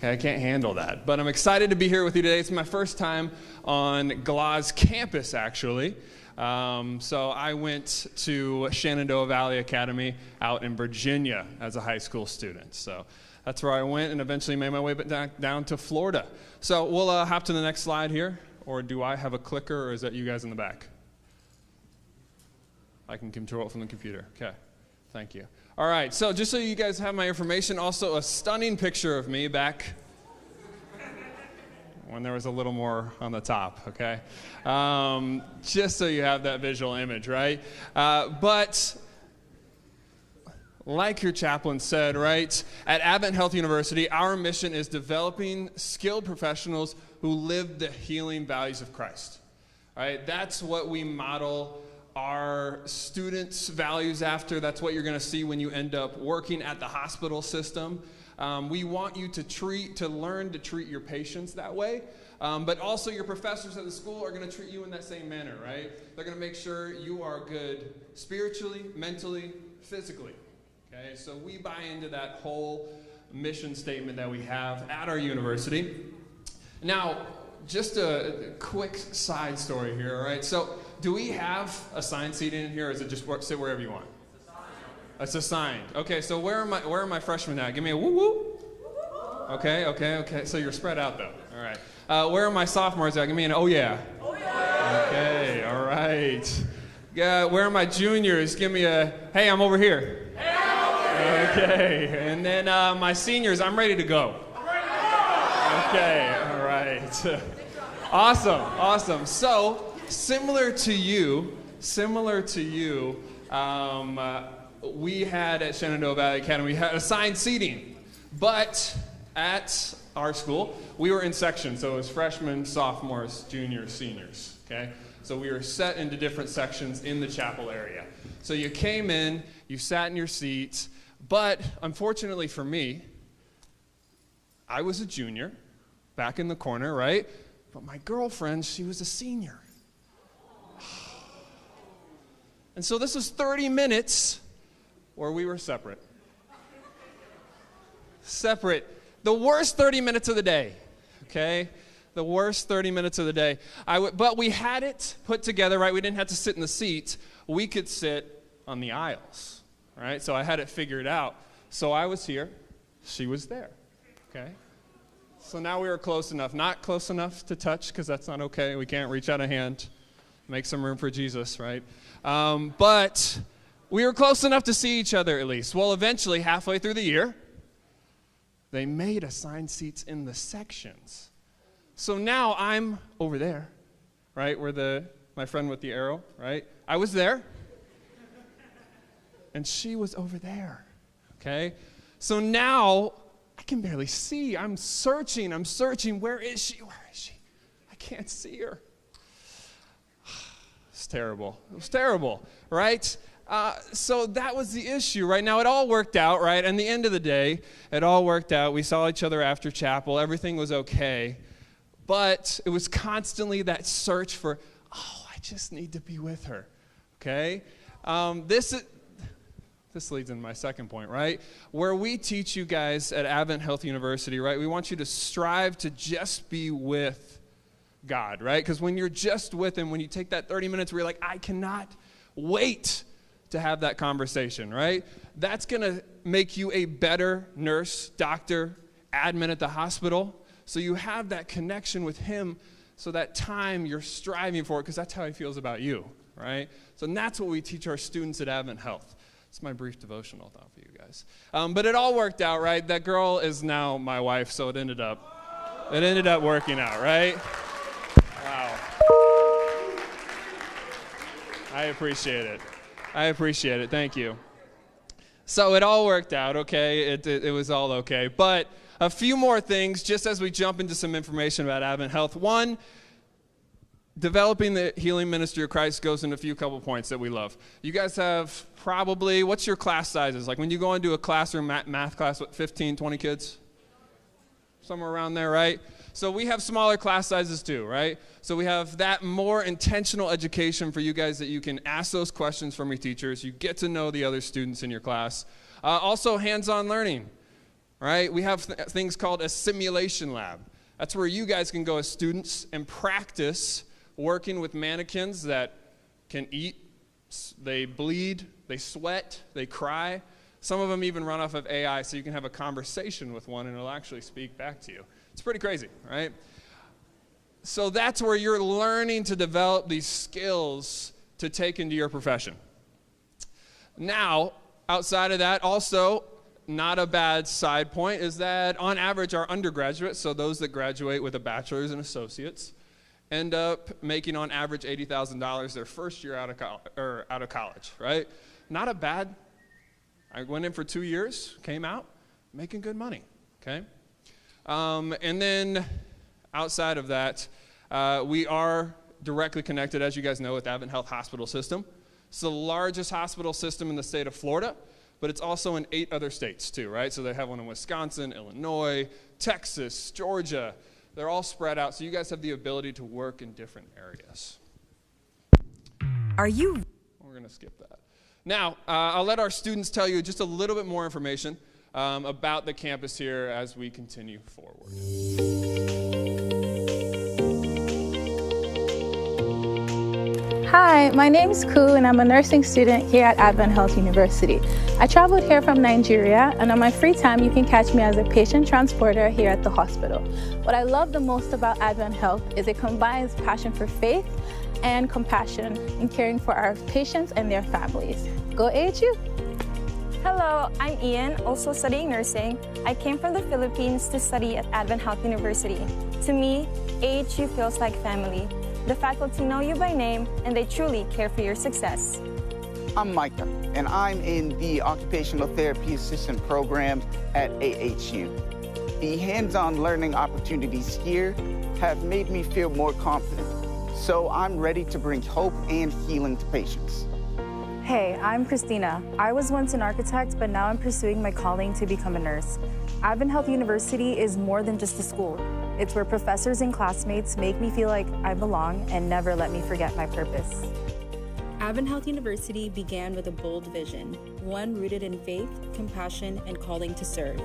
Okay, I can't handle that. But I'm excited to be here with you today. It's my first time on GLAA's campus, actually. So I went to Shenandoah Valley Academy out in Virginia as a high school student. So that's where I went and eventually made my way down to Florida. So we'll hop to the next slide here. Or do I have a clicker, or is that you guys in the back? I can control it from the computer. Okay, thank you. All right, so just so you guys have my information, also a stunning picture of me back when there was a little more on the top, okay? Just so you have that visual image, right? But like your chaplain said, right, at Advent Health University, our mission is developing skilled professionals who live the healing values of Christ, right? That's what we model our students' values after. That's what you're going to see when you end up working at the hospital system. We want you to learn to treat your patients that way, but also your professors at the school are going to treat you in that same manner, right? They're going to make sure you are good spiritually, mentally, physically, okay? So we buy into that whole mission statement that we have at our university. Now, just a quick side story here, all right? So do we have assigned seating in here, or is it just sit wherever you want? It's assigned. Okay, so where are my freshmen at? Give me a woo-woo. Okay. So you're spread out, though. All right. Where are my sophomores at? Give me an oh, yeah. Oh, yeah. Okay, all right. Yeah, where are my juniors? Give me a, hey, I'm over here. Hey, I'm over here. Okay, and then my seniors, I'm ready to go. I'm ready to go. Okay, all right. Awesome. So, similar to you, we had at Shenandoah Valley Academy, we had assigned seating, but at our school, we were in sections, so it was freshmen, sophomores, juniors, seniors, okay? So we were set into different sections in the chapel area. So you came in, you sat in your seats, but unfortunately for me, I was a junior, back in the corner, right? But my girlfriend, she was a senior. And so this was 30 minutes where we were separate. The worst 30 minutes of the day, okay? The worst 30 minutes of the day. But we had it put together, right? We didn't have to sit in the seats. We could sit on the aisles, right? So I had it figured out. So I was here. She was there, okay? So now we were close enough. Not close enough to touch, because that's not okay. We can't reach out a hand. Make some room for Jesus, right? But we were close enough to see each other at least. Well, eventually, halfway through the year, they made assigned seats in the sections. So now I'm over there, right, where my friend with the arrow, right? I was there, and she was over there, okay? So now I can barely see. I'm searching. Where is she? I can't see her. It was terrible, right? So that was the issue, right? Now, it all worked out, right? And the end of the day, it all worked out. We saw each other after chapel. Everything was okay. But it was constantly that search for, I just need to be with her, okay? This leads into my second point, right? Where we teach you guys at Advent Health University, right? We want you to strive to just be with God, right? Because when you're just with Him, when you take that 30 minutes where you're like, I cannot wait to have that conversation, right? That's going to make you a better nurse, doctor, admin at the hospital. So you have that connection with Him, so that time you're striving for it, because that's how He feels about you, right? So that's what we teach our students at Advent Health. It's my brief devotional thought for you guys. But it all worked out, right? That girl is now my wife, so it ended up working out, right? Wow. I appreciate it. Thank you. So it all worked out, okay? It was all okay. But a few more things, just as we jump into some information about Advent Health. One, developing the healing ministry of Christ goes into a couple points that we love. You guys have probably, what's your class sizes? Like when you go into a classroom, math class, what, 15, 20 kids? Somewhere around there, right? So we have smaller class sizes too, right? So we have that more intentional education for you guys, that you can ask those questions from your teachers. You get to know the other students in your class. Also, hands-on learning. right? We have things called a simulation lab. That's where you guys can go as students and practice working with mannequins that can eat, they bleed, they sweat, they cry. Some of them even run off of AI, so you can have a conversation with one and it'll actually speak back to you. It's pretty crazy, right? So that's where you're learning to develop these skills to take into your profession. Now, outside of that, also, not a bad side point is that on average our undergraduates, so those that graduate with a bachelor's and associates, end up making on average $80,000 their first year out of college, right? Not a bad. I went in for 2 years, came out, making good money, okay? And then outside of that, we are directly connected, as you guys know, with Advent Health Hospital System. It's the largest hospital system in the state of Florida, but it's also in 8 other states too, right? So they have one in Wisconsin, Illinois, Texas, Georgia. They're all spread out, so you guys have the ability to work in different areas. We're going to skip that. Now, I'll let our students tell you just a little bit more information about the campus here as we continue forward. Hi, my name is Ku and I'm a nursing student here at Advent Health University. I traveled here from Nigeria, and on my free time you can catch me as a patient transporter here at the hospital. What I love the most about Advent Health is it combines passion for faith and compassion in caring for our patients and their families. Go AHU! Hello, I'm Ian, also studying nursing. I came from the Philippines to study at Advent Health University. To me, AHU feels like family. The faculty know you by name, and they truly care for your success. I'm Micah, and I'm in the Occupational Therapy Assistant program at AHU. The hands-on learning opportunities here have made me feel more confident, so I'm ready to bring hope and healing to patients. Hey, I'm Christina. I was once an architect, but now I'm pursuing my calling to become a nurse. Advent Health University is more than just a school. It's where professors and classmates make me feel like I belong and never let me forget my purpose. Advent Health University began with a bold vision, one rooted in faith, compassion, and calling to serve.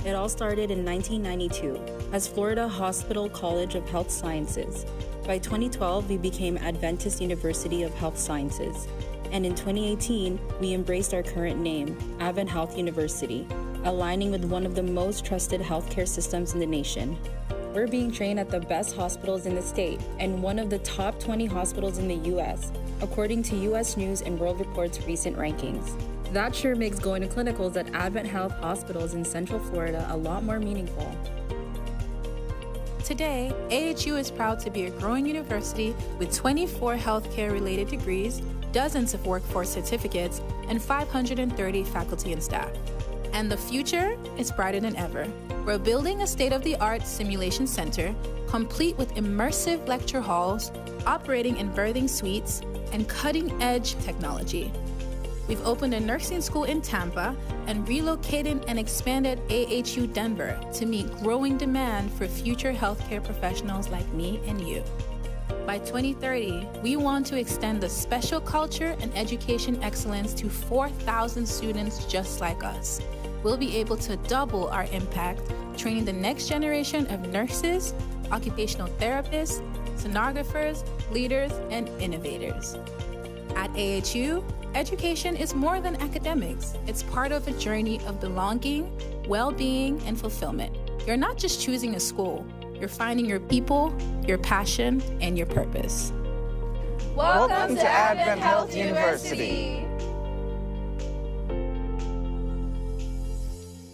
It all started in 1992 as Florida Hospital College of Health Sciences. By 2012, we became Adventist University of Health Sciences. And in 2018, we embraced our current name, Advent Health University, aligning with one of the most trusted healthcare systems in the nation. We're being trained at the best hospitals in the state and one of the top 20 hospitals in the U.S., according to U.S. News and World Report's recent rankings. That sure makes going to clinicals at Advent Health hospitals in Central Florida a lot more meaningful. Today, AHU is proud to be a growing university with 24 healthcare-related degrees, dozens of workforce certificates, and 530 faculty and staff. And the future is brighter than ever. We're building a state-of-the-art simulation center, complete with immersive lecture halls, operating and birthing suites, and cutting-edge technology. We've opened a nursing school in Tampa and relocated and expanded AHU Denver to meet growing demand for future healthcare professionals like me and you. By 2030, we want to extend the special culture and education excellence to 4,000 students just like us. We'll be able to double our impact, training the next generation of nurses, occupational therapists, sonographers, leaders, and innovators. At AHU, education is more than academics. It's part of a journey of belonging, well-being, and fulfillment. You're not just choosing a school. You're finding your people, your passion, and your purpose. Welcome to Advent Health University.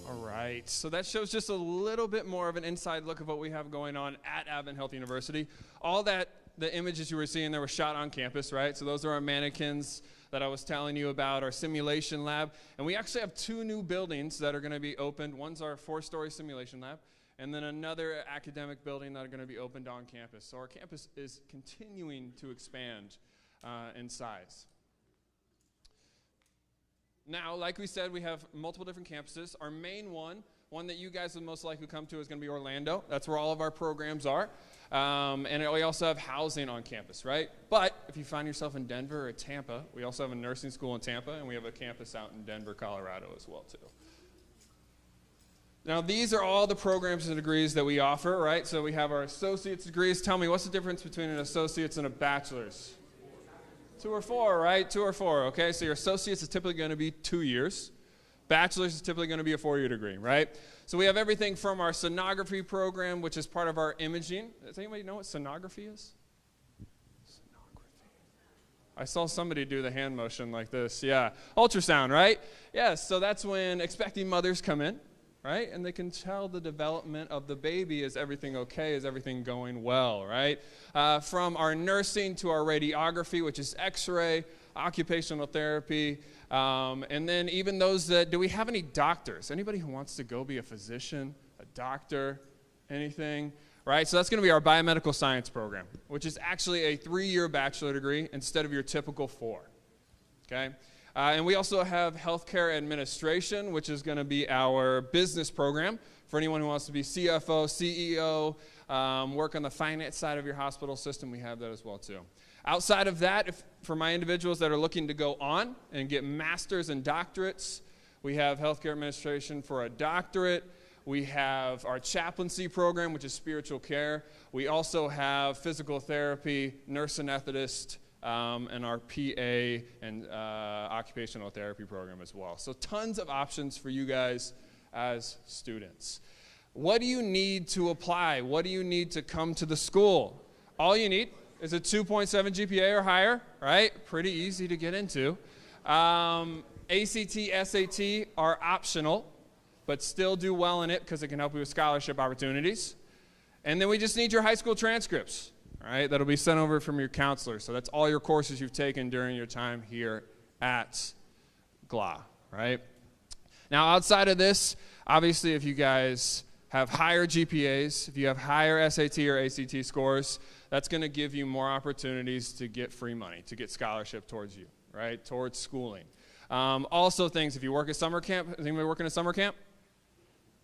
All right, so that shows just a little bit more of an inside look of what we have going on at Advent Health University. All that, the images you were seeing there were shot on campus, right? So those are our mannequins that I was telling you about, our simulation lab. And we actually have 2 new buildings that are going to be opened. One's our 4-story simulation lab, and then another academic building that are going to be opened on campus. So our campus is continuing to expand in size. Now, like we said, we have multiple different campuses. Our main one that you guys would most likely come to is going to be Orlando. That's where all of our programs are. And we also have housing on campus, right? But if you find yourself in Denver or Tampa, we also have a nursing school in Tampa, and we have a campus out in Denver, Colorado as well, too. Now, these are all the programs and degrees that we offer, right? So we have our associate's degrees. Tell me, what's the difference between an associate's and a bachelor's? 2 or 4, right? 2 or 4, okay? So your associate's is typically going to be 2 years. Bachelor's is typically going to be a 4-year degree, right? So we have everything from our sonography program, which is part of our imaging. Does anybody know what sonography is? I saw somebody do the hand motion like this. Yeah, ultrasound, right? Yes, so that's when expecting mothers come in, right? And they can tell the development of the baby. Is everything okay? Is everything going well, right? From our nursing to our radiography, which is x-ray, occupational therapy, and then even those that, do we have any doctors? Anybody who wants to go be a physician, a doctor, anything? Right, so that's going to be our biomedical science program, which is actually a 3-year bachelor degree instead of your typical 4. Okay, and we also have healthcare administration, which is going to be our business program for anyone who wants to be CFO, CEO, work on the finance side of your hospital system. We have that as well too. Outside of that, for my individuals that are looking to go on and get masters and doctorates, we have healthcare administration for a doctorate. We have our chaplaincy program, which is spiritual care. We also have physical therapy, nurse anesthetist, and our PA and occupational therapy program as well. So tons of options for you guys as students. What do you need to apply? What do you need to come to the school? All you need is a 2.7 GPA or higher, right? Pretty easy to get into. ACT, SAT are optional, but still do well in it because it can help you with scholarship opportunities. And then we just need your high school transcripts, right? That'll be sent over from your counselor. So that's all your courses you've taken during your time here at GLAA, right? Now, outside of this, obviously, if you guys have higher GPAs, if you have higher SAT or ACT scores, that's going to give you more opportunities to get free money, to get scholarship towards you, right? Towards schooling. Also things, if you work at summer camp, is anybody working at summer camp?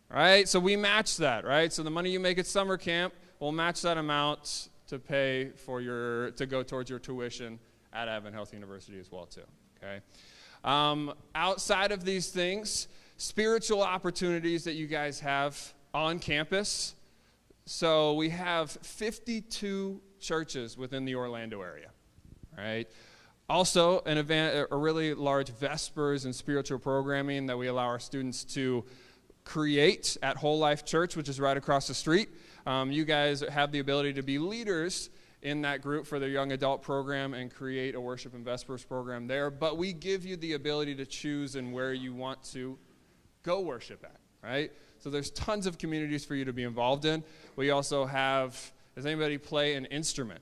Right, so we match that, right? So the money you make at summer camp, we'll match that amount to pay for to go towards your tuition at Advent Health University as well too, okay? Outside of these things, spiritual opportunities that you guys have on campus. So we have 52 churches within the Orlando area, right? Also, a really large Vespers and spiritual programming that we allow our students to create at Whole Life Church, which is right across the street. You guys have the ability to be leaders in that group for their young adult program and create a worship and Vespers program there. But we give you the ability to choose and where you want to go worship at, right? So there's tons of communities for you to be involved in. We also have, does anybody play an instrument?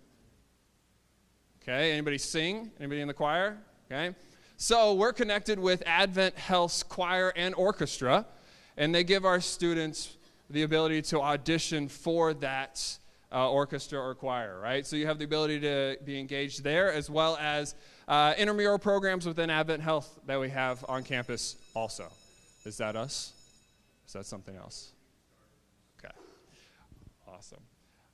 Okay, anybody sing? Anybody in the choir? Okay, so we're connected with Advent Health's choir and orchestra, and they give our students the ability to audition for that orchestra or choir, right? So you have the ability to be engaged there, as well as intramural programs within Advent Health that we have on campus also. Is that us? Is that something else? Okay, awesome.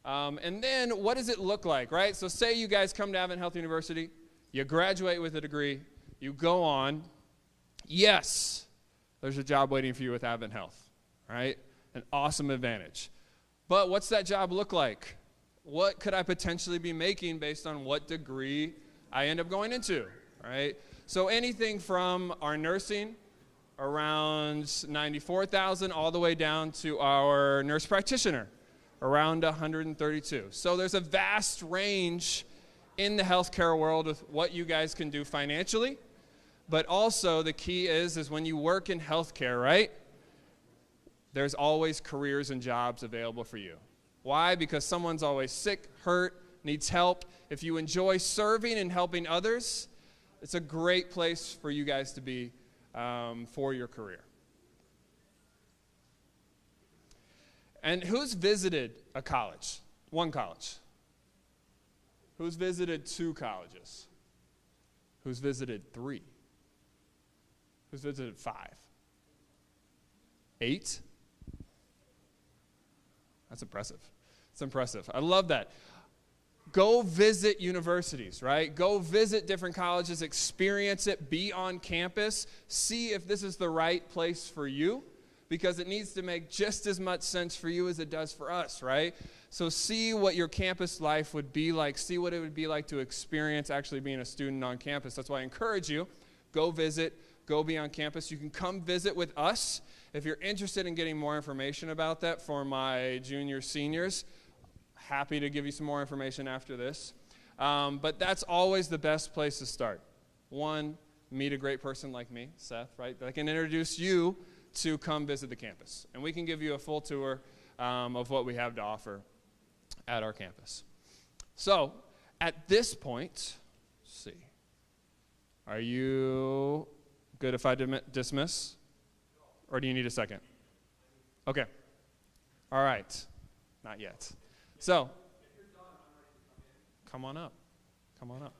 And then what does it look like, right? So say you guys come to Advent Health University, you graduate with a degree, you go on. Yes, there's a job waiting for you with Advent Health, right? An awesome advantage. But what's that job look like? What could I potentially be making based on what degree I end up going into, right? So anything from our nursing, around $94,000, all the way down to our nurse practitioner, around $132,000. So there's a vast range in the healthcare world with what you guys can do financially. But also the key is when you work in healthcare, right? There's always careers and jobs available for you. Why? Because someone's always sick, hurt, needs help. If you enjoy serving and helping others, it's a great place for you guys to be for your career. And who's visited a college? One college. Who's visited 2 colleges? Who's visited 3? Who's visited 5? 8? That's impressive. It's impressive. I love that. Go visit universities, right? Go visit different colleges, experience it, be on campus, see if this is the right place for you, because it needs to make just as much sense for you as it does for us, right? So see what your campus life would be like. See what it would be like to experience actually being a student on campus. That's why I encourage you, go visit, go be on campus. You can come visit with us. If you're interested in getting more information about that for my junior seniors, happy to give you some more information after this. But that's always the best place to start. One, meet a great person like me, Seth, right? That can introduce you to come visit the campus. And we can give you a full tour of what we have to offer at our campus. So, at this point, let's see. Are you good if I dismiss? Or do you need a second? Okay. All right. Not yet. So, come on up. Come on up.